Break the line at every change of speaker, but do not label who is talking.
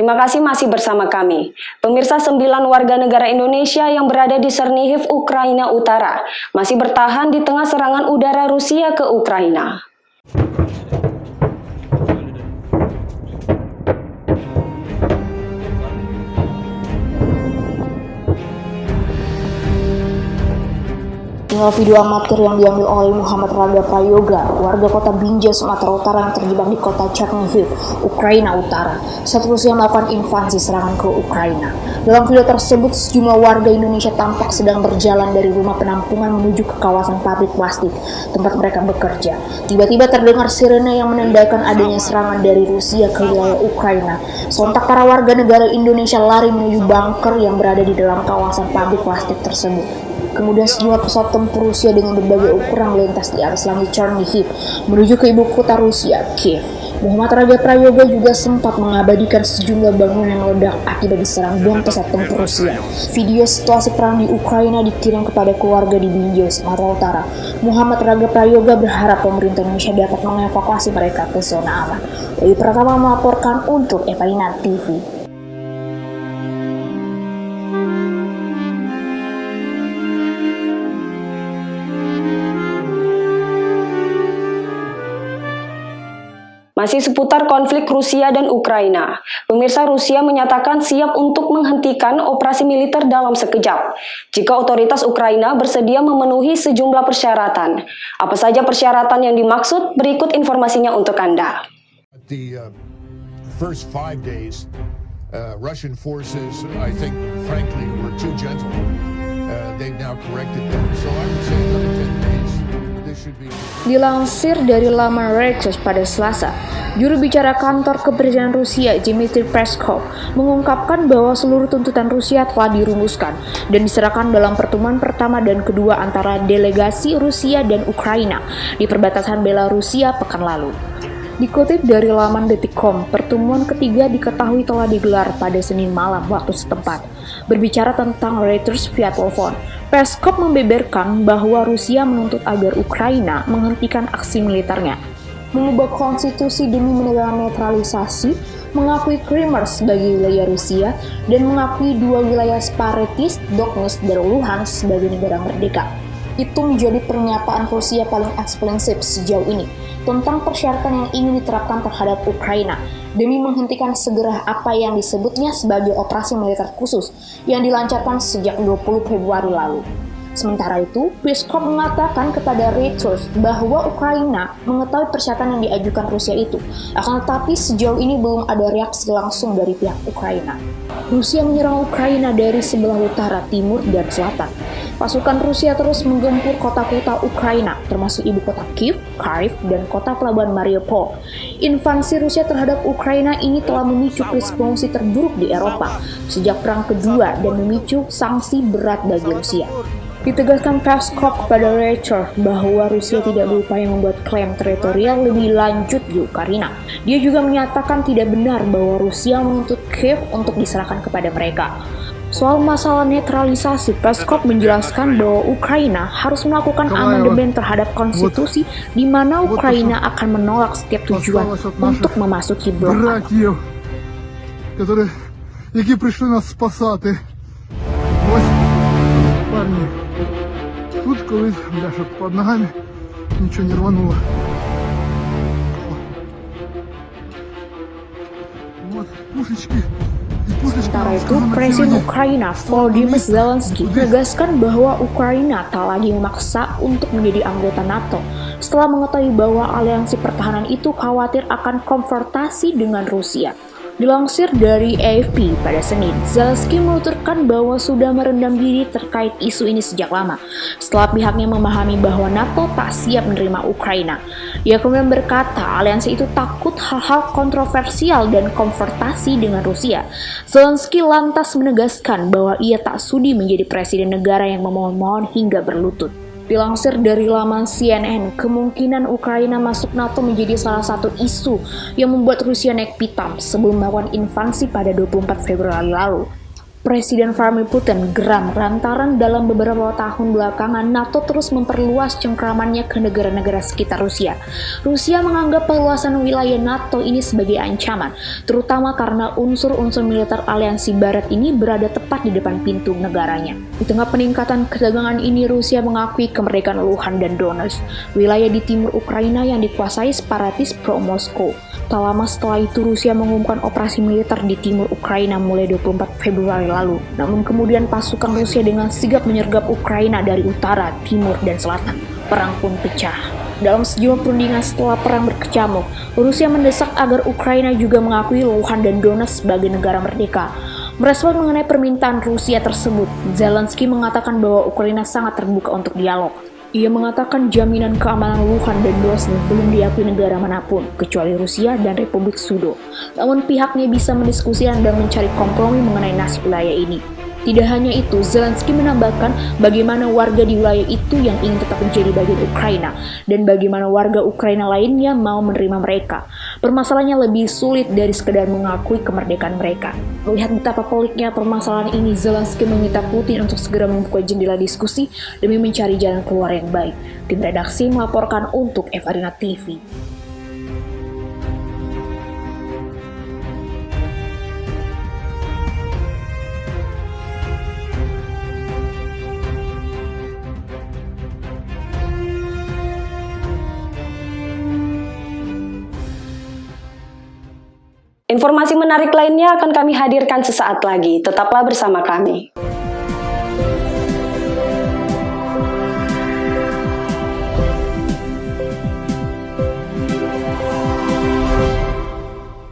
Terima kasih masih bersama kami. Pemirsa, 9 warga negara Indonesia yang berada di Chernihiv, Ukraina Utara masih bertahan di tengah serangan udara Rusia ke Ukraina.
Inilah video amatir yang diambil oleh Muhammad Raga Prayoga, warga kota Binja, Sumatera Utara yang terjebak di kota Chernihiv, Ukraina Utara, saat Rusia melakukan invasi serangan ke Ukraina. Dalam video tersebut, sejumlah warga Indonesia tampak sedang berjalan dari rumah penampungan menuju ke kawasan pabrik plastik tempat mereka bekerja. Tiba-tiba terdengar sirene yang menandakan adanya serangan dari Rusia ke wilayah Ukraina. Sontak para warga negara Indonesia lari menuju bunker yang berada di dalam kawasan pabrik plastik tersebut. Kemudian sejumlah pesawat tempur Rusia dengan berbagai ukuran melintas di atas langit Chernihiv menuju ke ibu kota Rusia, Kiev. Muhammad Raga Prayoga juga sempat mengabadikan sejumlah bangunan yang meledak akibat diserang bom pesawat tempur Rusia. Video situasi perang di Ukraina dikirim kepada keluarga di Binjai, Sumatera Utara. Muhammad Raga Prayoga berharap pemerintah Indonesia dapat mengevakuasi mereka ke zona aman. Wahyu Pratama melaporkan untuk Evaina TV.
Masih seputar konflik Rusia dan Ukraina, pemirsa, Rusia menyatakan siap untuk menghentikan operasi militer dalam sekejap jika otoritas Ukraina bersedia memenuhi sejumlah persyaratan. Apa saja persyaratan yang dimaksud? Berikut informasinya untuk Anda.
The first 5 days, Russian forces, I think, frankly, were too gentle. They've now corrected them. So I would say another 10 days.
Dilansir dari laman Reuters pada Selasa, juru bicara kantor kepresidenan Rusia Dmitry Peskov mengungkapkan bahwa seluruh tuntutan Rusia telah dirumuskan dan diserahkan dalam pertemuan pertama dan kedua antara delegasi Rusia dan Ukraina di perbatasan Belarusia pekan lalu. Dikutip dari laman Detik.com, pertemuan ketiga diketahui telah digelar pada Senin malam waktu setempat. Berbicara tentang Reuters via telepon, Peskov membeberkan bahwa Rusia menuntut agar Ukraina menghentikan aksi militernya, mengubah konstitusi demi menegakkan netralisasi, mengakui Crimea sebagai wilayah Rusia, dan mengakui dua wilayah separatis, Donetsk dan Luhansk, sebagai negara merdeka. Itu menjadi pernyataan Rusia paling eksplisif sejauh ini tentang persyaratan yang ingin diterapkan terhadap Ukraina demi menghentikan segera apa yang disebutnya sebagai operasi militer khusus yang dilancarkan sejak 20 Februari lalu. Sementara itu, Peskov mengatakan kepada Reuters bahwa Ukraina mengetahui persyaratan yang diajukan Rusia itu, akan tetapi sejauh ini belum ada reaksi langsung dari pihak Ukraina. Rusia menyerang Ukraina dari sebelah utara, timur, dan selatan. Pasukan Rusia terus menggempur kota-kota Ukraina, termasuk ibu kota Kiev, Kharkiv, dan kota pelabuhan Mariupol. Invasi Rusia terhadap Ukraina ini telah memicu krisis pengungsi terburuk di Eropa sejak Perang Kedua dan memicu sanksi berat bagi Rusia. Ditegaskan Peskov kepada Reuters bahwa Rusia tidak berupaya membuat klaim teritorial lebih lanjut di Ukraina. Dia juga menyatakan tidak benar bahwa Rusia menuntut Kiev untuk diserahkan kepada mereka. Soal masalah netralisasi, Peskov menjelaskan bahwa Ukraina harus melakukan amandemen terhadap konstitusi di mana Ukraina akan menolak setiap tujuan untuk memasuki blok NATO.
Тут колись, щоб під ногами нічого не рвануло. Вот пушечки.
Sementara itu, Presiden Ukraina Volodymyr Zelensky menegaskan bahwa Ukraina tak lagi memaksa untuk menjadi anggota NATO setelah mengetahui bahwa aliansi pertahanan itu khawatir akan konfrontasi dengan Rusia. Dilansir dari AFP pada Senin, Zelensky menuturkan bahwa sudah merendam diri terkait isu ini sejak lama, setelah pihaknya memahami bahwa NATO tak siap menerima Ukraina. Ia kemudian berkata aliansi itu takut hal-hal kontroversial dan konfrontasi dengan Rusia. Zelensky lantas menegaskan bahwa ia tak sudi menjadi presiden negara yang memohon-mohon hingga berlutut. Dilansir dari laman CNN, kemungkinan Ukraina masuk NATO menjadi salah satu isu yang membuat Rusia naik pitam sebelum melakukan invasi pada 24 Februari lalu. Presiden Vladimir Putin geram lantaran dalam beberapa tahun belakangan NATO terus memperluas cengkramannya ke negara-negara sekitar Rusia. Rusia menganggap perluasan wilayah NATO ini sebagai ancaman, terutama karena unsur-unsur militer aliansi Barat ini berada tepat di depan pintu negaranya. Di tengah peningkatan ketegangan ini, Rusia mengakui kemerdekaan Luhansk dan Donetsk, wilayah di timur Ukraina yang dikuasai separatis pro-Moskow. Tak lama setelah itu, Rusia mengumumkan operasi militer di timur Ukraina mulai 24 Februari lalu. Namun kemudian pasukan Rusia dengan sigap menyergap Ukraina dari utara, timur, dan selatan. Perang pun pecah. Dalam sejumlah perundingan setelah perang berkecamuk, Rusia mendesak agar Ukraina juga mengakui Luhansk dan Donetsk sebagai negara merdeka. Merespon mengenai permintaan Rusia tersebut, Zelensky mengatakan bahwa Ukraina sangat terbuka untuk dialog. Ia mengatakan jaminan keamanan Luhansk dan Donetsk belum diakui negara manapun, kecuali Rusia dan Republik Sudo. Namun pihaknya bisa mendiskusikan dan mencari kompromi mengenai nasib wilayah ini. Tidak hanya itu, Zelensky menambahkan bagaimana warga di wilayah itu yang ingin tetap menjadi bagian Ukraina, dan bagaimana warga Ukraina lainnya mau menerima mereka. Permasalahannya lebih sulit dari sekedar mengakui kemerdekaan mereka. Melihat betapa peliknya permasalahan ini, Zelensky meminta Putin untuk segera membuka jendela diskusi demi mencari jalan keluar yang baik. Tim redaksi melaporkan untuk Evarina TV.
Informasi menarik lainnya akan kami hadirkan sesaat lagi. Tetaplah bersama kami.